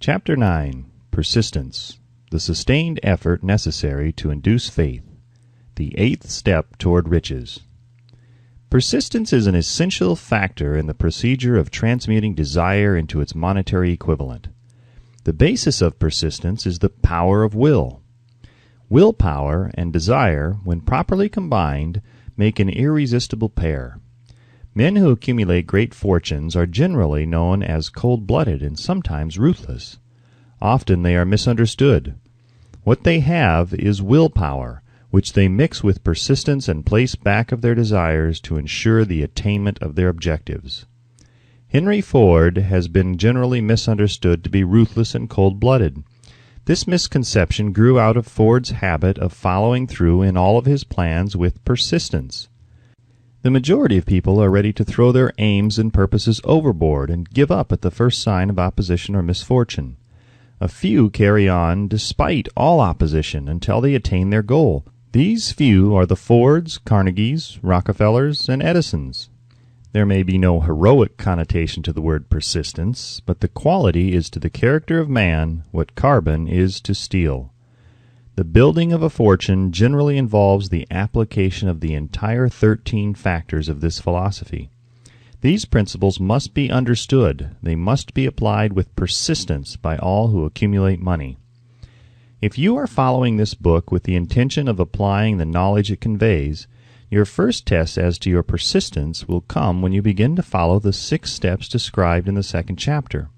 Chapter 9. Persistence. The sustained effort necessary to induce faith. The eighth step toward riches. Persistence is an essential factor in the procedure of transmuting desire into its monetary equivalent. The basis of persistence is the power of will. Willpower and desire, when properly combined, make an irresistible pair. Men who accumulate great fortunes are generally known as cold-blooded and sometimes ruthless. Often they are misunderstood. What they have is willpower, which they mix with persistence and place back of their desires to ensure the attainment of their objectives. Henry Ford has been generally misunderstood to be ruthless and cold-blooded. This misconception grew out of Ford's habit of following through in all of his plans with persistence. The majority of people are ready to throw their aims and purposes overboard and give up at the first sign of opposition or misfortune. A few carry on despite all opposition until they attain their goal. These few are the Fords, Carnegies, Rockefellers, and Edisons. There may be no heroic connotation to the word persistence, but the quality is to the character of man what carbon is to steel. The building of a fortune generally involves the application of the entire 13 factors of this philosophy. These principles must be understood. They must be applied with persistence by all who accumulate money. If you are following this book with the intention of applying the knowledge it conveys, your first test as to your persistence will come when you begin to follow the 6 steps described in the second chapter.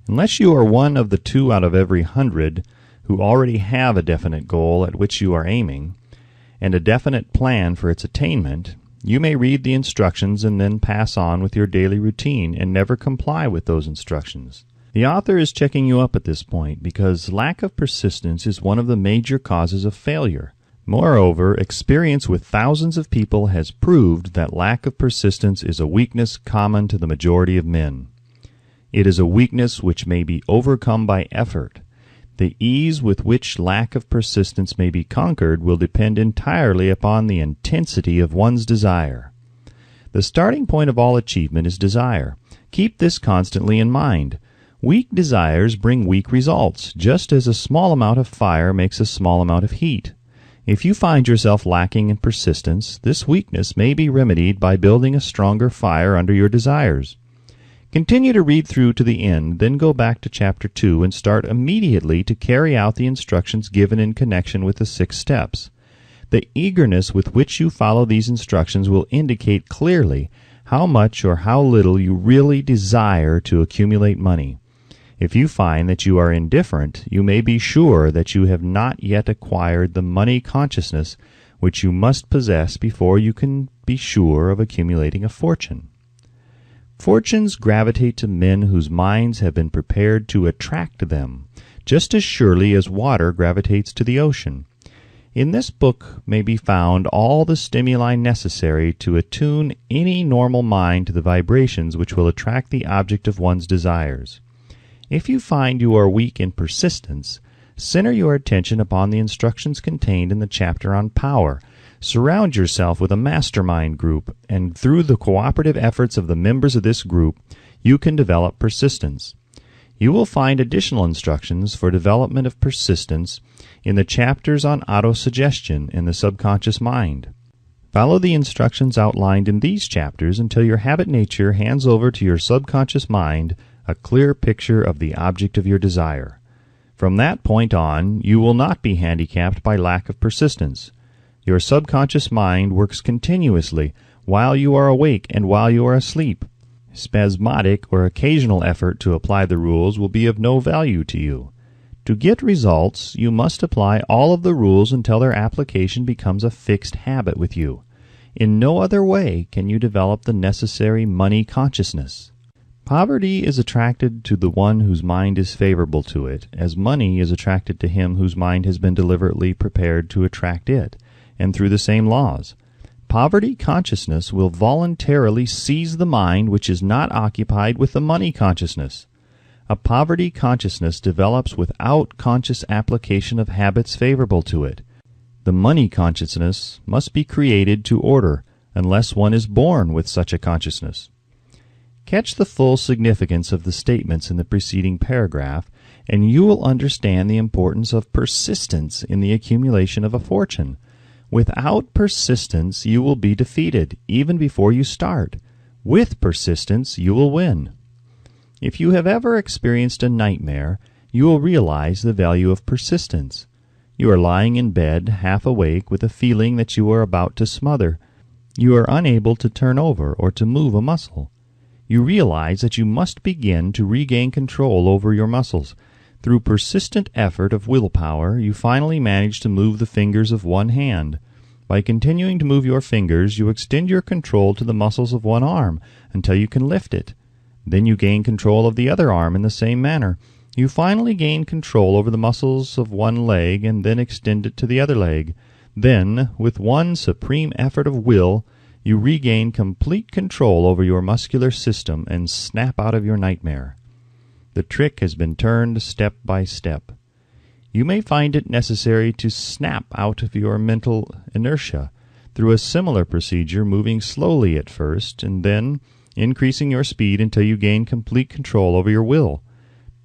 Unless you are one of the 2 out of every 100 who already have a definite goal at which you are aiming, and a definite plan for its attainment, you may read the instructions and then pass on with your daily routine and never comply with those instructions. The author is checking you up at this point because lack of persistence is one of the major causes of failure. Moreover, experience with thousands of people has proved that lack of persistence is a weakness common to the majority of men. It is a weakness which may be overcome by effort. The ease with which lack of persistence may be conquered will depend entirely upon the intensity of one's desire. The starting point of all achievement is desire. Keep this constantly in mind. Weak desires bring weak results, just as a small amount of fire makes a small amount of heat. If you find yourself lacking in persistence, this weakness may be remedied by building a stronger fire under your desires. Continue to read through to the end, then go back to Chapter 2 and start immediately to carry out the instructions given in connection with the 6 steps. The eagerness with which you follow these instructions will indicate clearly how much or how little you really desire to accumulate money. If you find that you are indifferent, you may be sure that you have not yet acquired the money consciousness which you must possess before you can be sure of accumulating a fortune. Fortunes gravitate to men whose minds have been prepared to attract them, just as surely as water gravitates to the ocean. In this book may be found all the stimuli necessary to attune any normal mind to the vibrations which will attract the object of one's desires. If you find you are weak in persistence, center your attention upon the instructions contained in the chapter on power. Surround yourself with a mastermind group, and through the cooperative efforts of the members of this group, you can develop persistence. You will find additional instructions for development of persistence in the chapters on autosuggestion and the subconscious mind. Follow the instructions outlined in these chapters until your habit nature hands over to your subconscious mind a clear picture of the object of your desire. From that point on, you will not be handicapped by lack of persistence. Your subconscious mind works continuously while you are awake and while you are asleep. Spasmodic or occasional effort to apply the rules will be of no value to you. To get results, you must apply all of the rules until their application becomes a fixed habit with you. In no other way can you develop the necessary money consciousness. Poverty is attracted to the one whose mind is favorable to it, as money is attracted to him whose mind has been deliberately prepared to attract it, and through the same laws. Poverty consciousness will voluntarily seize the mind which is not occupied with the money consciousness. A poverty consciousness develops without conscious application of habits favorable to it. The money consciousness must be created to order, unless one is born with such a consciousness. Catch the full significance of the statements in the preceding paragraph, and you will understand the importance of persistence in the accumulation of a fortune. Without persistence, you will be defeated, even before you start. With persistence, you will win. If you have ever experienced a nightmare, you will realize the value of persistence. You are lying in bed, half awake, with a feeling that you are about to smother. You are unable to turn over or to move a muscle. You realize that you must begin to regain control over your muscles. Through persistent effort of willpower, you finally manage to move the fingers of one hand. By continuing to move your fingers, you extend your control to the muscles of one arm until you can lift it. Then you gain control of the other arm in the same manner. You finally gain control over the muscles of one leg and then extend it to the other leg. Then, with one supreme effort of will, you regain complete control over your muscular system and snap out of your nightmare. The trick has been turned step by step. You may find it necessary to snap out of your mental inertia through a similar procedure, moving slowly at first and then increasing your speed until you gain complete control over your will.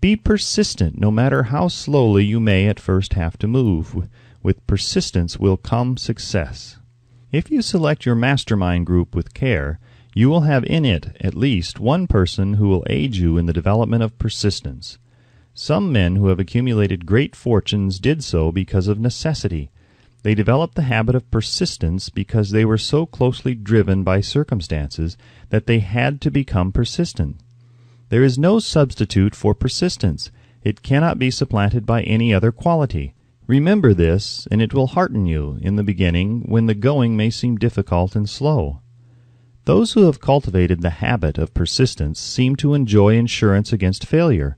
Be persistent, no matter how slowly you may at first have to move. With persistence will come success. If you select your mastermind group with care, you will have in it at least one person who will aid you in the development of persistence. Some men who have accumulated great fortunes did so because of necessity. They developed the habit of persistence because they were so closely driven by circumstances that they had to become persistent. There is no substitute for persistence. It cannot be supplanted by any other quality. Remember this, and it will hearten you in the beginning when the going may seem difficult and slow. Those who have cultivated the habit of persistence seem to enjoy insurance against failure.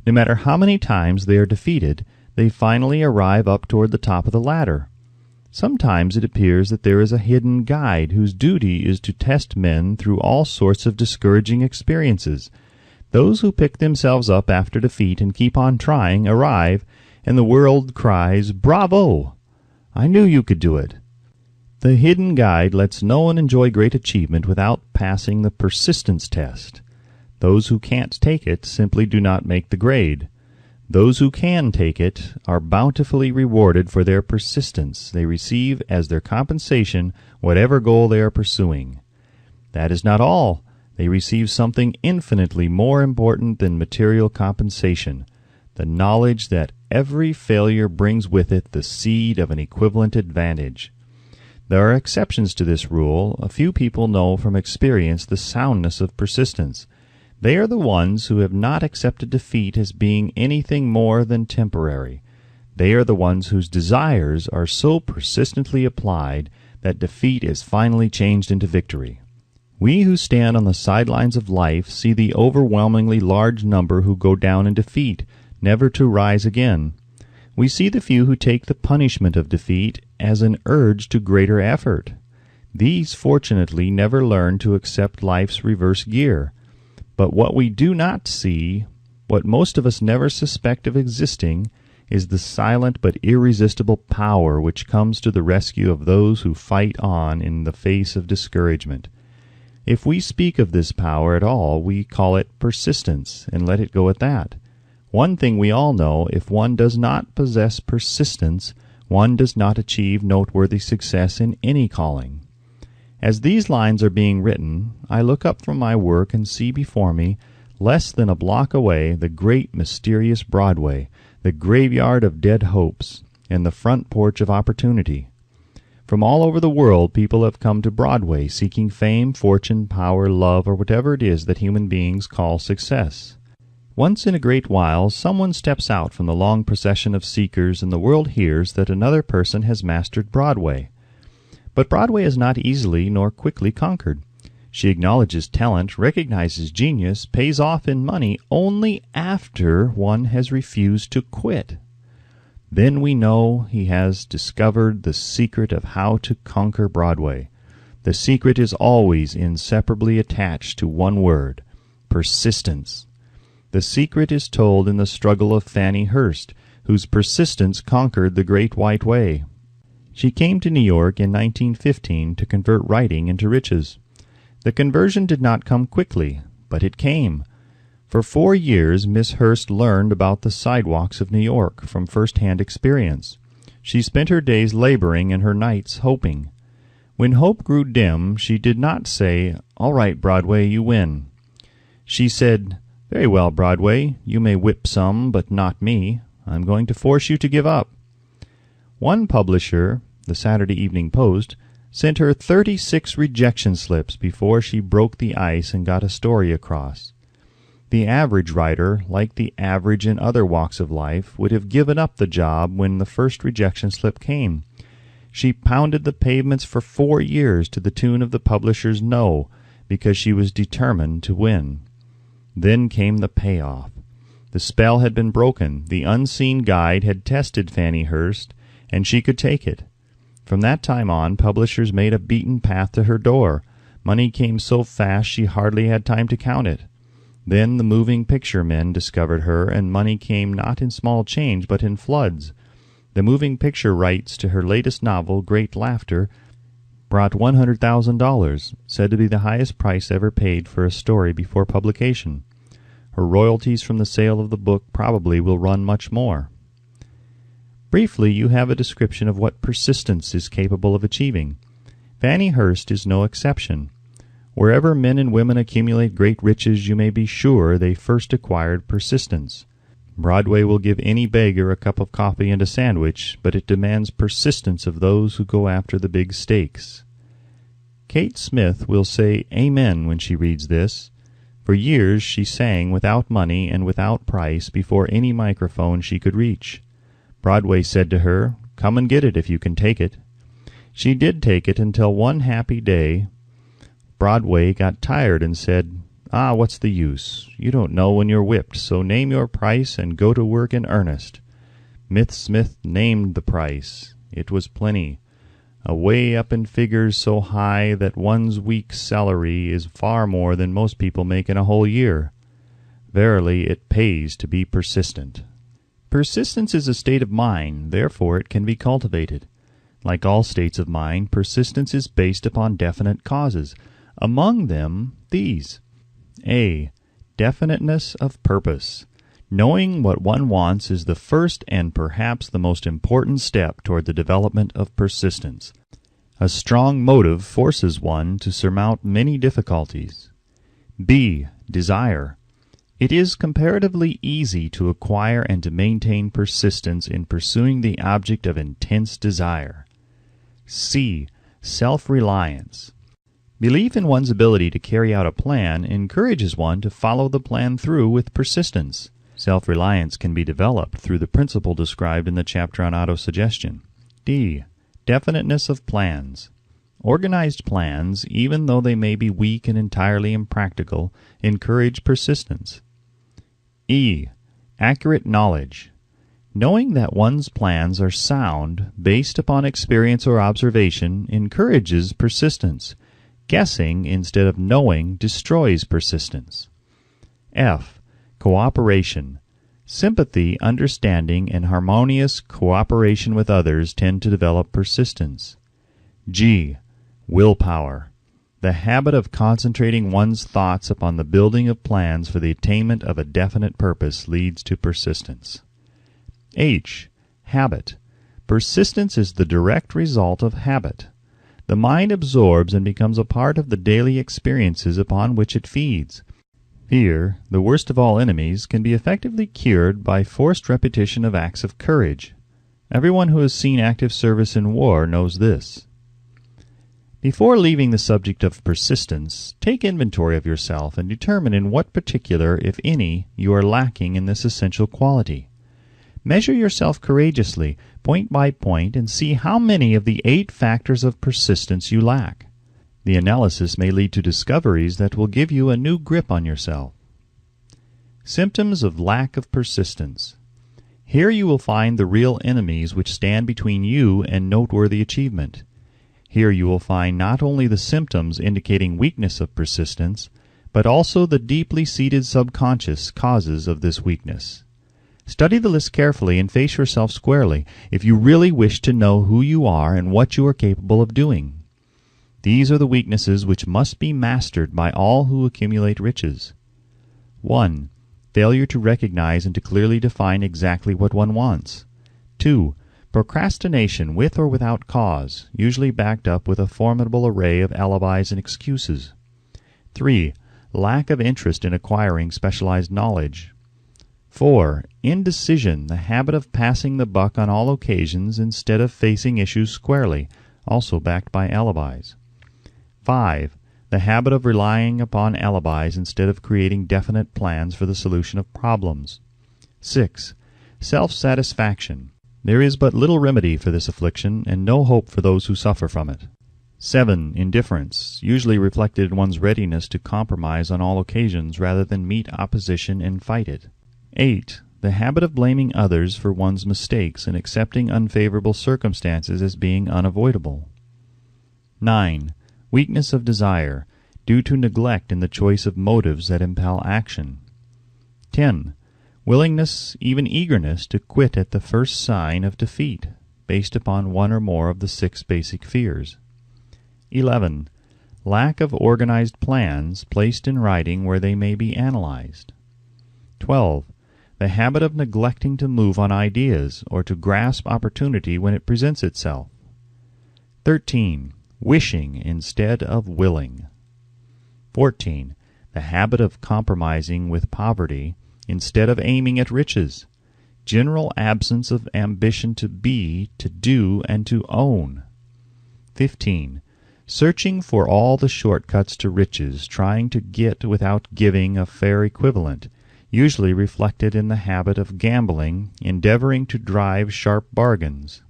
No matter how many times they are defeated, they finally arrive up toward the top of the ladder. Sometimes it appears that there is a hidden guide whose duty is to test men through all sorts of discouraging experiences. Those who pick themselves up after defeat and keep on trying arrive, and the world cries, "Bravo! I knew you could do it." The hidden guide lets no one enjoy great achievement without passing the persistence test. Those who can't take it simply do not make the grade. Those who can take it are bountifully rewarded for their persistence. They receive as their compensation whatever goal they are pursuing. That is not all. They receive something infinitely more important than material compensation, the knowledge that every failure brings with it the seed of an equivalent advantage. There are exceptions to this rule. A few people know from experience the soundness of persistence. They are the ones who have not accepted defeat as being anything more than temporary. They are the ones whose desires are so persistently applied that defeat is finally changed into victory. We who stand on the sidelines of life see the overwhelmingly large number who go down in defeat, never to rise again. We see the few who take the punishment of defeat as an urge to greater effort. These, fortunately, never learn to accept life's reverse gear. But what we do not see, what most of us never suspect of existing, is the silent but irresistible power which comes to the rescue of those who fight on in the face of discouragement. If we speak of this power at all, we call it persistence, and let it go at that. One thing we all know, if one does not possess persistence, one does not achieve noteworthy success in any calling. As these lines are being written, I look up from my work and see before me, less than a block away, the great mysterious Broadway, the graveyard of dead hopes, and the front porch of opportunity. From all over the world people have come to Broadway seeking fame, fortune, power, love, or whatever it is that human beings call success. Once in a great while someone steps out from the long procession of seekers, and the world hears that another person has mastered Broadway. But Broadway is not easily nor quickly conquered. She acknowledges talent, recognizes genius, pays off in money only after one has refused to quit. Then we know he has discovered the secret of how to conquer Broadway. The secret is always inseparably attached to one word: persistence. The secret is told in the struggle of Fannie Hurst, whose persistence conquered the Great White Way. She came to New York in 1915 to convert writing into riches. The conversion did not come quickly. but it came. For 4 years Miss Hurst learned about the sidewalks of New York from first-hand experience. She spent her days laboring and her nights hoping. When hope grew dim, she did not say, "All right, Broadway, you win." She said, "Very well, Broadway, you may whip some, but not me. I'm going to force you to give up." One publisher, the Saturday Evening Post, sent her 36 rejection slips before she broke the ice and got a story across. The average writer, like the average in other walks of life, would have given up the job when the first rejection slip came. She pounded the pavements for 4 years to the tune of the publisher's no, because she was determined to win. Then came the payoff. The spell had been broken. The unseen guide had tested Fanny Hurst, and she could take it. From that time on, publishers made a beaten path to her door. Money came so fast she hardly had time to count it. Then the moving picture men discovered her, and money came not in small change, but in floods. The moving picture rights to her latest novel, Great Laughter, brought $100,000, said to be the highest price ever paid for a story before publication. Her royalties from the sale of the book probably will run much more. Briefly, you have a description of what persistence is capable of achieving. Fanny Hurst is no exception. Wherever men and women accumulate great riches, you may be sure they first acquired persistence. Broadway will give any beggar a cup of coffee and a sandwich, but it demands persistence of those who go after the big stakes. Kate Smith will say amen when she reads this. For years she sang without money and without price before any microphone she could reach. Broadway said to her, "Come and get it if you can take it." She did take it until one happy day Broadway got tired and said, "What's the use? You don't know when you're whipped, so name your price and go to work in earnest." Smith named the price. It was plenty. Away up in figures so high that one's week's salary is far more than most people make in a whole year. Verily, it pays to be persistent. Persistence is a state of mind, therefore it can be cultivated. Like all states of mind, persistence is based upon definite causes. Among them, these. A. Definiteness of purpose. Knowing what one wants is the first and perhaps the most important step toward the development of persistence. A strong motive forces one to surmount many difficulties. B. Desire. It is comparatively easy to acquire and to maintain persistence in pursuing the object of intense desire. C. Self-reliance. Belief in one's ability to carry out a plan encourages one to follow the plan through with persistence. Self-reliance can be developed through the principle described in the chapter on autosuggestion. D. Definiteness of plans. Organized plans, even though they may be weak and entirely impractical, encourage persistence. E. Accurate knowledge. Knowing that one's plans are sound, based upon experience or observation, encourages persistence. Guessing instead of knowing destroys persistence. F. Cooperation. Sympathy, understanding, and harmonious cooperation with others tend to develop persistence. G. Willpower. The habit of concentrating one's thoughts upon the building of plans for the attainment of a definite purpose leads to persistence. H. Habit. Persistence is the direct result of habit. The mind absorbs and becomes a part of the daily experiences upon which it feeds. Fear, the worst of all enemies, can be effectively cured by forced repetition of acts of courage. Everyone who has seen active service in war knows this. Before leaving the subject of persistence, take inventory of yourself and determine in what particular, if any, you are lacking in this essential quality. Measure yourself courageously, point by point, and see how many of the 8 factors of persistence you lack. The analysis may lead to discoveries that will give you a new grip on yourself. Symptoms of lack of persistence. Here you will find the real enemies which stand between you and noteworthy achievement. Here you will find not only the symptoms indicating weakness of persistence, but also the deeply seated subconscious causes of this weakness. Study the list carefully and face yourself squarely if you really wish to know who you are and what you are capable of doing. These are the weaknesses which must be mastered by all who accumulate riches. 1. Failure to recognize and to clearly define exactly what one wants. 2. Procrastination with or without cause, usually backed up with a formidable array of alibis and excuses. 3. Lack of interest in acquiring specialized knowledge. 4. Indecision, the habit of passing the buck on all occasions instead of facing issues squarely, also backed by alibis. 5. The habit of relying upon alibis instead of creating definite plans for the solution of problems. 6. Self-satisfaction. There is but little remedy for this affliction, and no hope for those who suffer from it. 7. Indifference, usually reflected in one's readiness to compromise on all occasions rather than meet opposition and fight it. 8. The habit of blaming others for one's mistakes and accepting unfavorable circumstances as being unavoidable. 9. Weakness of desire, due to neglect in the choice of motives that impel action. 10. Willingness, even eagerness, to quit at the first sign of defeat, based upon one or more of the 6 basic fears. 11. Lack of organized plans placed in writing where they may be analyzed. 12. The habit of neglecting to move on ideas or to grasp opportunity when it presents itself. 13. Wishing instead of willing. 14. The habit of compromising with poverty instead of aiming at riches. General absence of ambition to be, to do, and to own. 15. Searching for all the shortcuts to riches, trying to get without giving a fair equivalent, usually reflected in the habit of gambling, endeavoring to drive sharp bargains.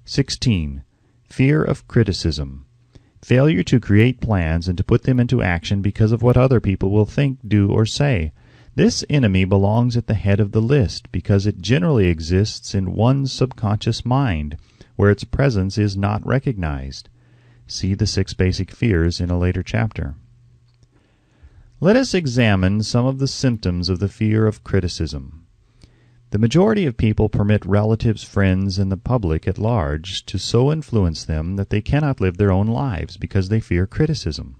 16. Fear of criticism. Failure to create plans and to put them into action because of what other people will think, do, or say. This enemy belongs at the head of the list because it generally exists in one's subconscious mind, where its presence is not recognized. See the 6 basic fears in a later chapter. Let us examine some of the symptoms of the fear of criticism. The majority of people permit relatives, friends, and the public at large to so influence them that they cannot live their own lives because they fear criticism.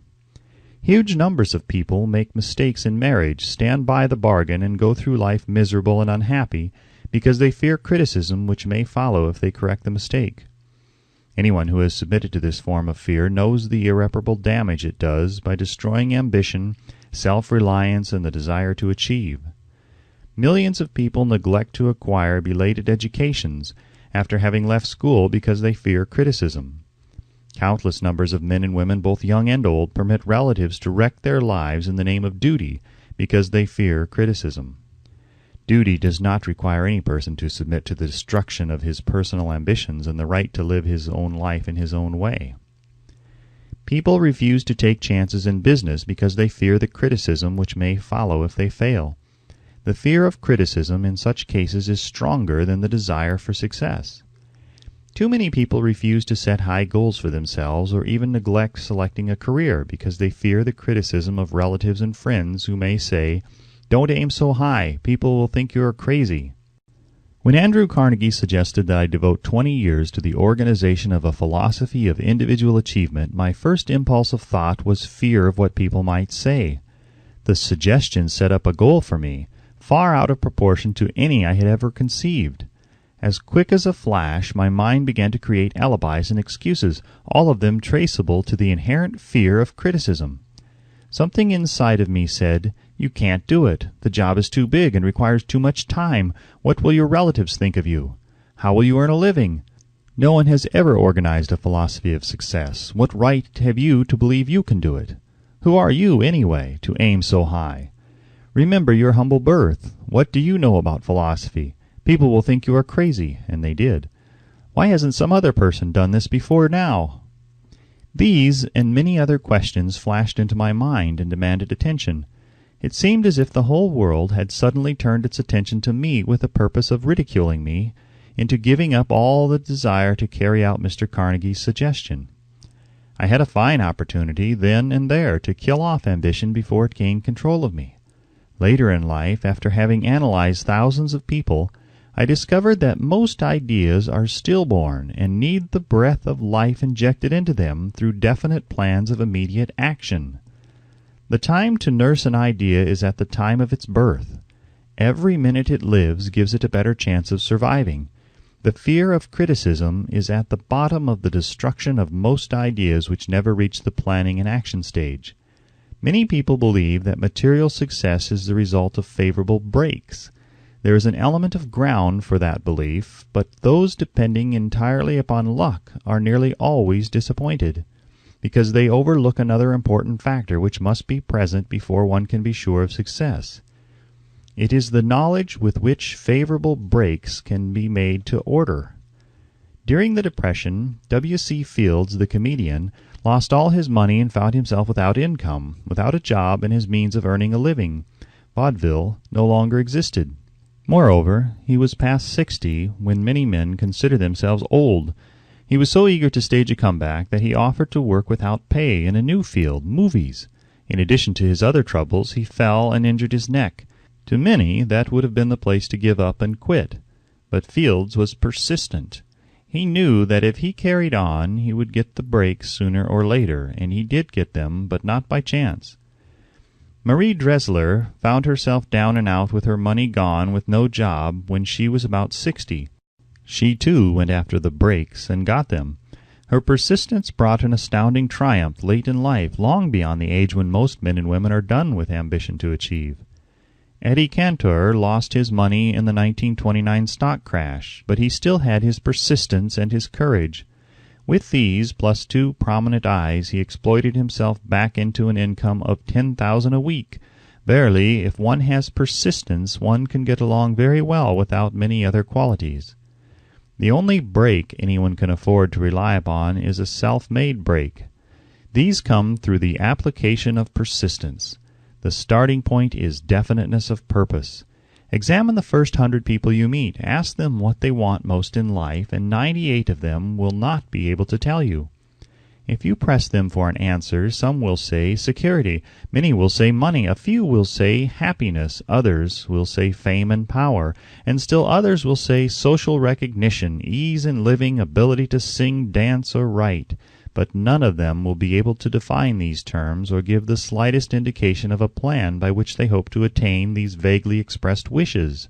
Huge numbers of people make mistakes in marriage, stand by the bargain, and go through life miserable and unhappy because they fear criticism which may follow if they correct the mistake. Anyone who has submitted to this form of fear knows the irreparable damage it does by destroying ambition, self-reliance, and the desire to achieve. Millions of people neglect to acquire belated educations after having left school because they fear criticism. Countless numbers of men and women, both young and old, permit relatives to wreck their lives in the name of duty because they fear criticism. Duty does not require any person to submit to the destruction of his personal ambitions and the right to live his own life in his own way. People refuse to take chances in business because they fear the criticism which may follow if they fail. The fear of criticism in such cases is stronger than the desire for success. Too many people refuse to set high goals for themselves or even neglect selecting a career because they fear the criticism of relatives and friends who may say, "Don't aim so high, people will think you are crazy." When Andrew Carnegie suggested that I devote 20 years to the organization of a philosophy of individual achievement, my first impulse of thought was fear of what people might say. The suggestion set up a goal for me, far out of proportion to any I had ever conceived. As quick as a flash, my mind began to create alibis and excuses, all of them traceable to the inherent fear of criticism. Something inside of me said, "You can't do it. The job is too big and requires too much time. What will your relatives think of you? How will you earn a living? No one has ever organized a philosophy of success. What right have you to believe you can do it? Who are you, anyway, to aim so high? Remember your humble birth. What do you know about philosophy? People will think you are crazy," and they did. "Why hasn't some other person done this before now?" These and many other questions flashed into my mind and demanded attention. It seemed as if the whole world had suddenly turned its attention to me with the purpose of ridiculing me, into giving up all the desire to carry out Mr. Carnegie's suggestion. I had a fine opportunity, then and there, to kill off ambition before it gained control of me. Later in life, after having analyzed thousands of people, I discovered that most ideas are stillborn and need the breath of life injected into them through definite plans of immediate action. The time to nurse an idea is at the time of its birth. Every minute it lives gives it a better chance of surviving. The fear of criticism is at the bottom of the destruction of most ideas which never reach the planning and action stage. Many people believe that material success is the result of favorable breaks. There is an element of ground for that belief, but those depending entirely upon luck are nearly always disappointed, because they overlook another important factor which must be present before one can be sure of success. It is the knowledge with which favorable breaks can be made to order. During the Depression, W.C. Fields, the comedian, lost all his money and found himself without income, without a job and his means of earning a living. Vaudeville no longer existed. Moreover, he was past 60 when many men consider themselves old. He was so eager to stage a comeback that he offered to work without pay in a new field, movies. In addition to his other troubles, he fell and injured his neck. To many, that would have been the place to give up and quit. But Fields was persistent. He knew that if he carried on, he would get the breaks sooner or later, and he did get them, but not by chance. Marie Dressler found herself down and out with her money gone with no job when she was about 60. She, too, went after the breaks and got them. Her persistence brought an astounding triumph late in life, long beyond the age when most men and women are done with ambition to achieve. Eddie Cantor lost his money in the 1929 stock crash, but he still had his persistence and his courage. With these, plus 2 prominent eyes, he exploited himself back into an income of $10,000 a week. Verily, if one has persistence, one can get along very well without many other qualities. The only break anyone can afford to rely upon is a self-made break. These come through the application of persistence. The starting point is definiteness of purpose. Examine the first 100 people you meet. Ask them what they want most in life, and 98 of them will not be able to tell you. If you press them for an answer, some will say security, many will say money, a few will say happiness, others will say fame and power, and still others will say social recognition, ease in living, ability to sing, dance, or write. But none of them will be able to define these terms or give the slightest indication of a plan by which they hope to attain these vaguely expressed wishes.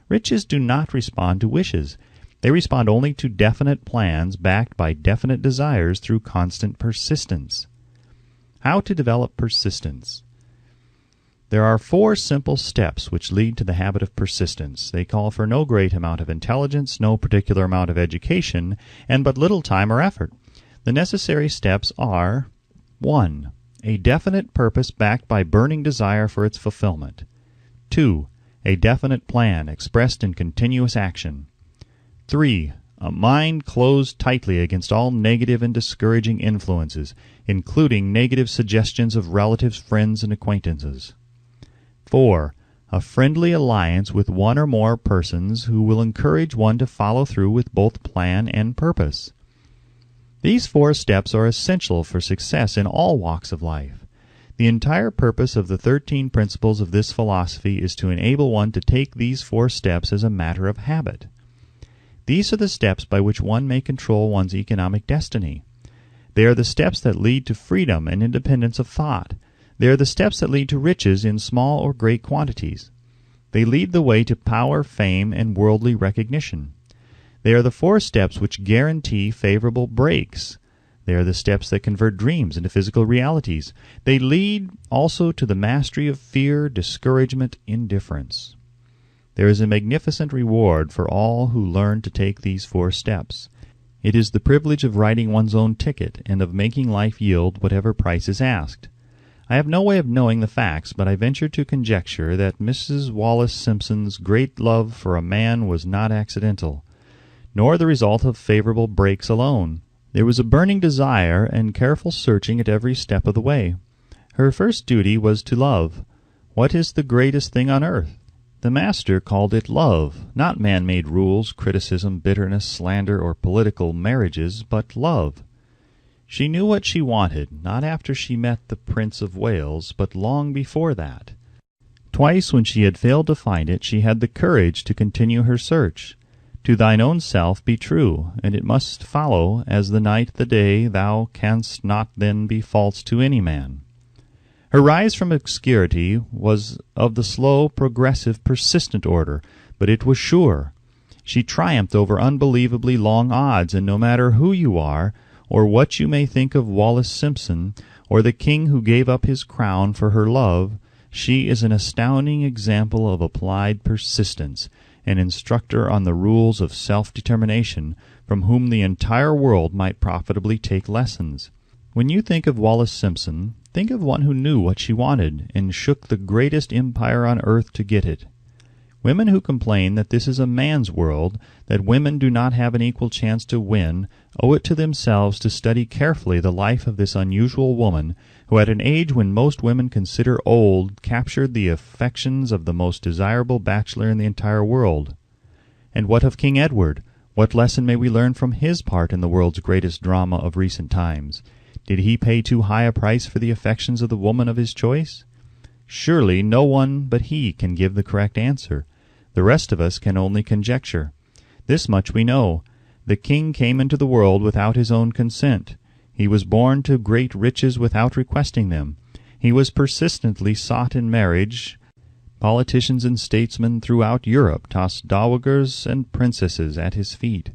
Riches do not respond to wishes. They respond only to definite plans backed by definite desires through constant persistence. How to develop persistence? There are 4 simple steps which lead to the habit of persistence. They call for no great amount of intelligence, no particular amount of education, and but little time or effort. The necessary steps are: 1. A definite purpose backed by burning desire for its fulfillment. 2. A definite plan expressed in continuous action. 3. A mind closed tightly against all negative and discouraging influences, including negative suggestions of relatives, friends, and acquaintances. 4. A friendly alliance with one or more persons who will encourage one to follow through with both plan and purpose. These 4 steps are essential for success in all walks of life. The entire purpose of the 13 principles of this philosophy is to enable one to take these 4 steps as a matter of habit. These are the steps by which one may control one's economic destiny. They are the steps that lead to freedom and independence of thought. They are the steps that lead to riches in small or great quantities. They lead the way to power, fame, and worldly recognition. They are the 4 steps which guarantee favorable breaks. They are the steps that convert dreams into physical realities. They lead also to the mastery of fear, discouragement, indifference. There is a magnificent reward for all who learn to take these 4 steps. It is the privilege of writing one's own ticket and of making life yield whatever price is asked. I have no way of knowing the facts, but I venture to conjecture that Mrs. Wallace Simpson's great love for a man was not accidental, nor the result of favorable breaks alone. There was a burning desire and careful searching at every step of the way. Her first duty was to love. What is the greatest thing on earth? The Master called it love, not man-made rules, criticism, bitterness, slander, or political marriages, but love. She knew what she wanted, not after she met the Prince of Wales, but long before that. Twice when she had failed to find it, she had the courage to continue her search. To thine own self be true, and it must follow, as the night the day, thou canst not then be false to any man. Her rise from obscurity was of the slow, progressive, persistent order, but it was sure. She triumphed over unbelievably long odds, and no matter who you are, or what you may think of Wallis Simpson, or the king who gave up his crown for her love, she is an astounding example of applied persistence, an instructor on the rules of self-determination, from whom the entire world might profitably take lessons. When you think of Wallis Simpson, think of one who knew what she wanted, and shook the greatest empire on earth to get it. Women who complain that this is a man's world, that women do not have an equal chance to win, owe it to themselves to study carefully the life of this unusual woman, who at an age when most women consider old, captured the affections of the most desirable bachelor in the entire world. And what of King Edward? What lesson may we learn from his part in the world's greatest drama of recent times? Did he pay too high a price for the affections of the woman of his choice? Surely no one but he can give the correct answer. The rest of us can only conjecture. This much we know. The king came into the world without his own consent. He was born to great riches without requesting them. He was persistently sought in marriage. Politicians and statesmen throughout Europe tossed dowagers and princesses at his feet.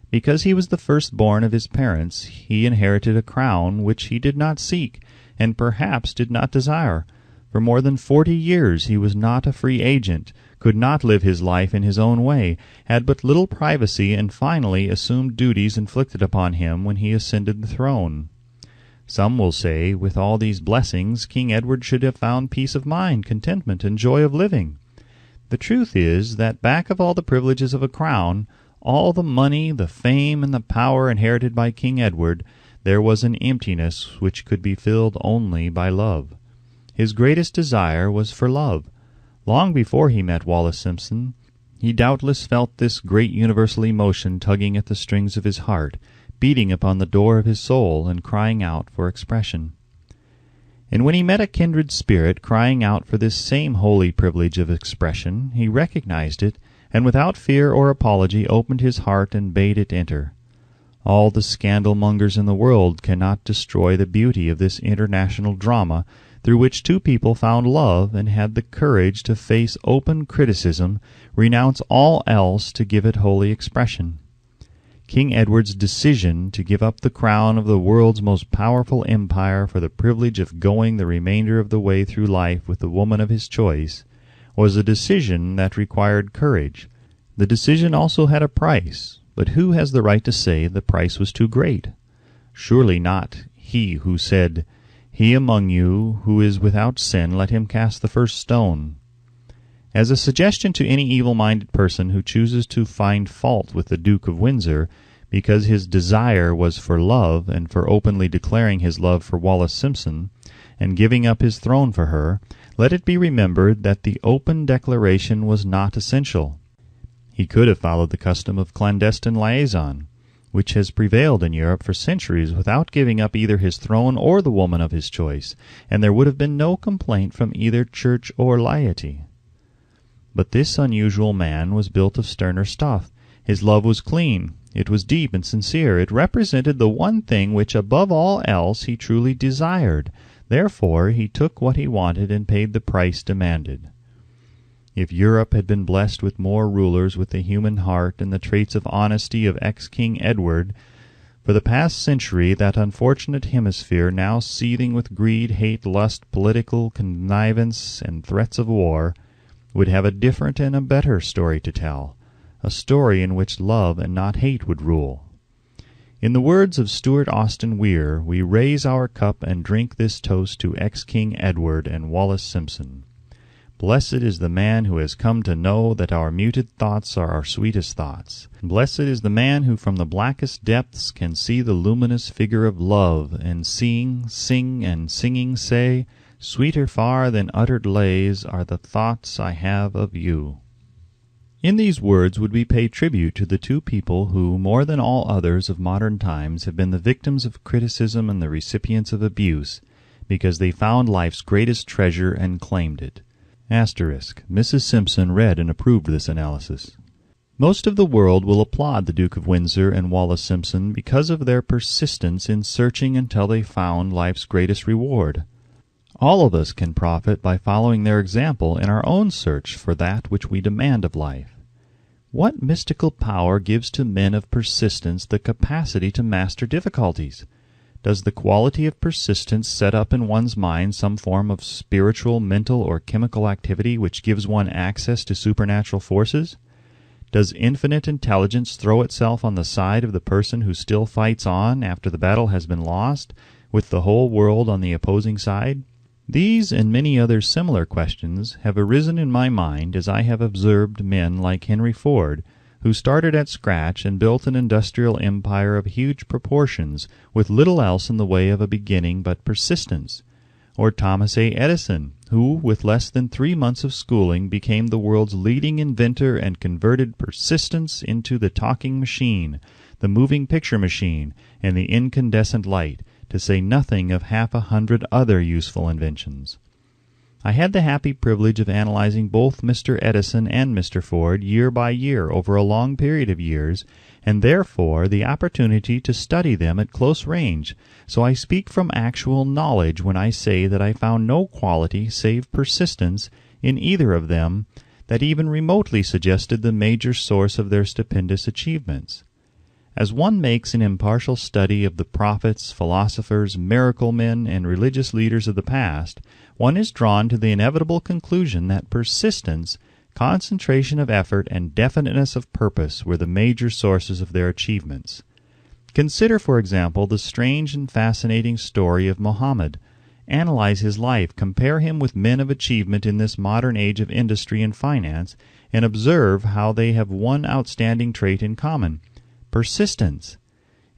Because he was the firstborn of his parents, he inherited a crown which he did not seek, and perhaps did not desire. For more than 40 years he was not a free agent, could not live his life in his own way, had but little privacy, and finally assumed duties inflicted upon him when he ascended the throne. Some will say, with all these blessings, King Edward should have found peace of mind, contentment, and joy of living. The truth is that back of all the privileges of a crown, all the money, the fame, and the power inherited by King Edward, there was an emptiness which could be filled only by love. His greatest desire was for love. Long before he met Wallis Simpson, he doubtless felt this great universal emotion tugging at the strings of his heart, beating upon the door of his soul, and crying out for expression. And when he met a kindred spirit crying out for this same holy privilege of expression, he recognized it, and without fear or apology opened his heart and bade it enter. All the scandal-mongers in the world cannot destroy the beauty of this international drama, through which two people found love and had the courage to face open criticism, renounce all else to give it holy expression. King Edward's decision to give up the crown of the world's most powerful empire for the privilege of going the remainder of the way through life with the woman of his choice was a decision that required courage. The decision also had a price, but who has the right to say the price was too great? Surely not he who said, "He among you who is without sin, let him cast the first stone." As a suggestion to any evil-minded person who chooses to find fault with the Duke of Windsor because his desire was for love and for openly declaring his love for Wallis Simpson and giving up his throne for her, let it be remembered that the open declaration was not essential. He could have followed the custom of clandestine liaison, which has prevailed in Europe for centuries without giving up either his throne or the woman of his choice, and there would have been no complaint from either church or laity. But this unusual man was built of sterner stuff. His love was clean. It was deep and sincere. It represented the one thing which above all else he truly desired. Therefore he took what he wanted and paid the price demanded. If Europe had been blessed with more rulers with the human heart and the traits of honesty of ex-King Edward, for the past century that unfortunate hemisphere, now seething with greed, hate, lust, political connivance, and threats of war, would have a different and a better story to tell, a story in which love and not hate would rule. In the words of Stuart Austin Weir, we raise our cup and drink this toast to ex-King Edward and Wallis Simpson. Blessed is the man who has come to know that our muted thoughts are our sweetest thoughts. Blessed is the man who from the blackest depths can see the luminous figure of love, and seeing, sing, and singing say, "Sweeter far than uttered lays are the thoughts I have of you." In these words would we pay tribute to the two people who, more than all others of modern times, have been the victims of criticism and the recipients of abuse, because they found life's greatest treasure and claimed it. Mrs. Simpson read and approved this analysis. Most of the world will applaud the Duke of Windsor and Wallis Simpson because of their persistence in searching until they found life's greatest reward. All of us can profit by following their example in our own search for that which we demand of life. What mystical power gives to men of persistence the capacity to master difficulties? Does the quality of persistence set up in one's mind some form of spiritual, mental, or chemical activity which gives one access to supernatural forces? Does infinite intelligence throw itself on the side of the person who still fights on after the battle has been lost, with the whole world on the opposing side? These and many other similar questions have arisen in my mind as I have observed men like Henry Ford, who started at scratch and built an industrial empire of huge proportions with little else in the way of a beginning but persistence; or Thomas A. Edison, who, with less than 3 months of schooling, became the world's leading inventor and converted persistence into the talking machine, the moving picture machine, and the incandescent light, to say nothing of 100 other useful inventions. I had the happy privilege of analyzing both Mr. Edison and Mr. Ford year by year over a long period of years, and therefore the opportunity to study them at close range, so I speak from actual knowledge when I say that I found no quality save persistence in either of them that even remotely suggested the major source of their stupendous achievements. As one makes an impartial study of the prophets, philosophers, miracle men, and religious leaders of the past, one is drawn to the inevitable conclusion that persistence, concentration of effort, and definiteness of purpose were the major sources of their achievements. Consider, for example, the strange and fascinating story of Mohammed. Analyze his life, compare him with men of achievement in this modern age of industry and finance, and observe how they have one outstanding trait in common: persistence.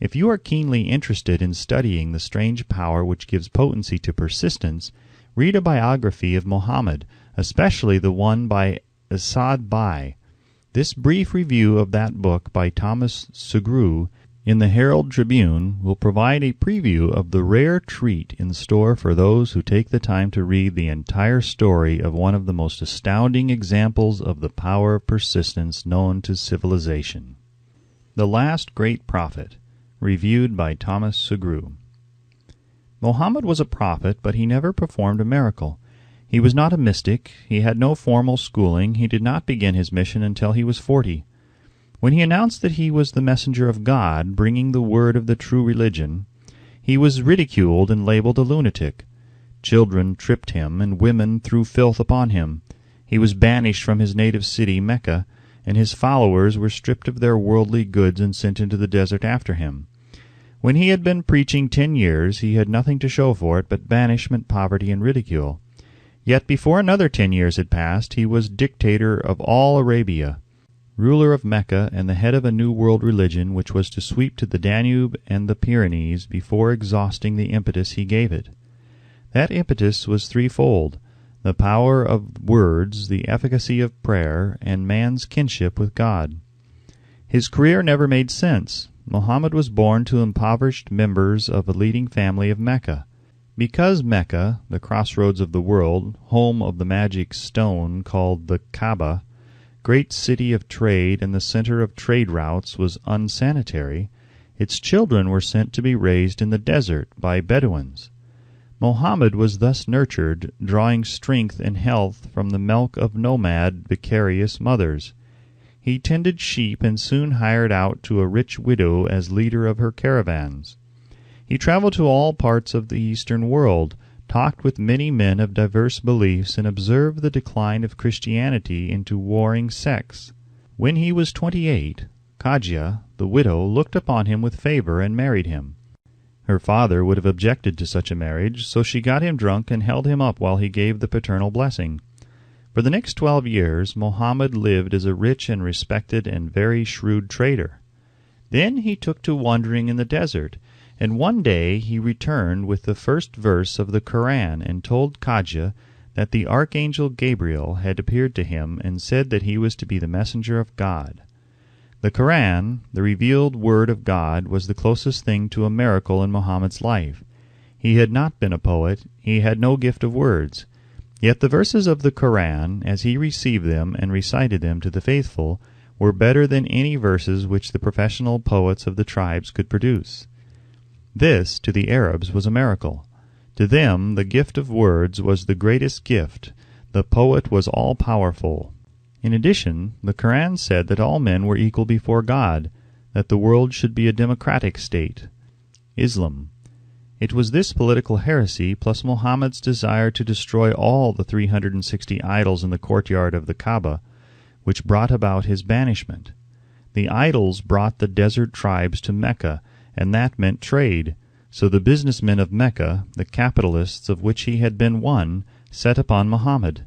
If you are keenly interested in studying the strange power which gives potency to persistence, read a biography of Mohammed, especially the one by Asad Bai. This brief review of that book by Thomas Segru in the Herald Tribune will provide a preview of the rare treat in store for those who take the time to read the entire story of one of the most astounding examples of the power of persistence known to civilization. The Last Great Prophet, reviewed by Thomas Segru. Mohammed was a prophet, but he never performed a miracle. He was not a mystic, he had no formal schooling, he did not begin his mission until he was 40. When he announced that he was the messenger of God, bringing the word of the true religion, he was ridiculed and labeled a lunatic. Children tripped him, and women threw filth upon him. He was banished from his native city, Mecca, and his followers were stripped of their worldly goods and sent into the desert after him. When he had been preaching 10 years, he had nothing to show for it but banishment, poverty, and ridicule. Yet before another 10 years had passed, he was dictator of all Arabia, ruler of Mecca, and the head of a new world religion which was to sweep to the Danube and the Pyrenees before exhausting the impetus he gave it. That impetus was threefold: the power of words, the efficacy of prayer, and man's kinship with God. His career never made sense. Mohammed was born to impoverished members of a leading family of Mecca. Because Mecca, the crossroads of the world, home of the magic stone called the Kaaba, great city of trade and the center of trade routes, was unsanitary, its children were sent to be raised in the desert by Bedouins. Mohammed was thus nurtured, drawing strength and health from the milk of nomad, vicarious mothers. He tended sheep and soon hired out to a rich widow as leader of her caravans. He traveled to all parts of the Eastern world, talked with many men of diverse beliefs, and observed the decline of Christianity into warring sects. When he was 28, Kajia, the widow, looked upon him with favor and married him. Her father would have objected to such a marriage, so she got him drunk and held him up while he gave the paternal blessing. For the next 12 years Mohammed lived as a rich and respected and very shrewd trader. Then he took to wandering in the desert, and one day he returned with the first verse of the Koran and told Kajia that the archangel Gabriel had appeared to him and said that he was to be the messenger of God. The Koran, the revealed word of God, was the closest thing to a miracle in Mohammed's life. He had not been a poet, he had no gift of words. Yet the verses of the Koran, as he received them and recited them to the faithful, were better than any verses which the professional poets of the tribes could produce. This, to the Arabs, was a miracle. To them the gift of words was the greatest gift. The poet was all-powerful. In addition, the Quran said that all men were equal before God, that the world should be a democratic state. Islam. It was this political heresy, plus Muhammad's desire to destroy all the 360 idols in the courtyard of the Kaaba, which brought about his banishment. The idols brought the desert tribes to Mecca, and that meant trade. So the businessmen of Mecca, the capitalists of which he had been one, set upon Muhammad.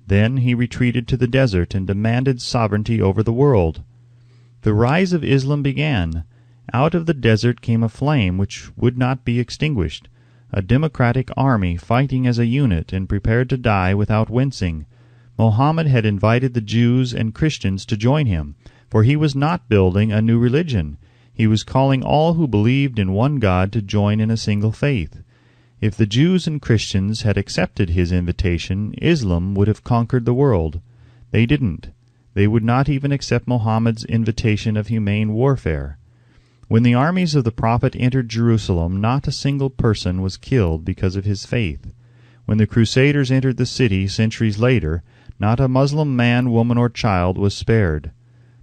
Then he retreated to the desert and demanded sovereignty over the world. The rise of Islam began. Out of the desert came a flame which would not be extinguished, a democratic army fighting as a unit and prepared to die without wincing. Muhammad had invited the Jews and Christians to join him, for he was not building a new religion. He was calling all who believed in one God to join in a single faith. If the Jews and Christians had accepted his invitation, Islam would have conquered the world. They didn't. They would not even accept Muhammad's invitation of humane warfare. When the armies of the Prophet entered Jerusalem, not a single person was killed because of his faith. When the Crusaders entered the city centuries later, not a Muslim man, woman, or child was spared.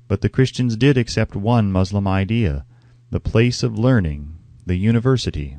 But the Christians did accept one Muslim idea, the place of learning, the university.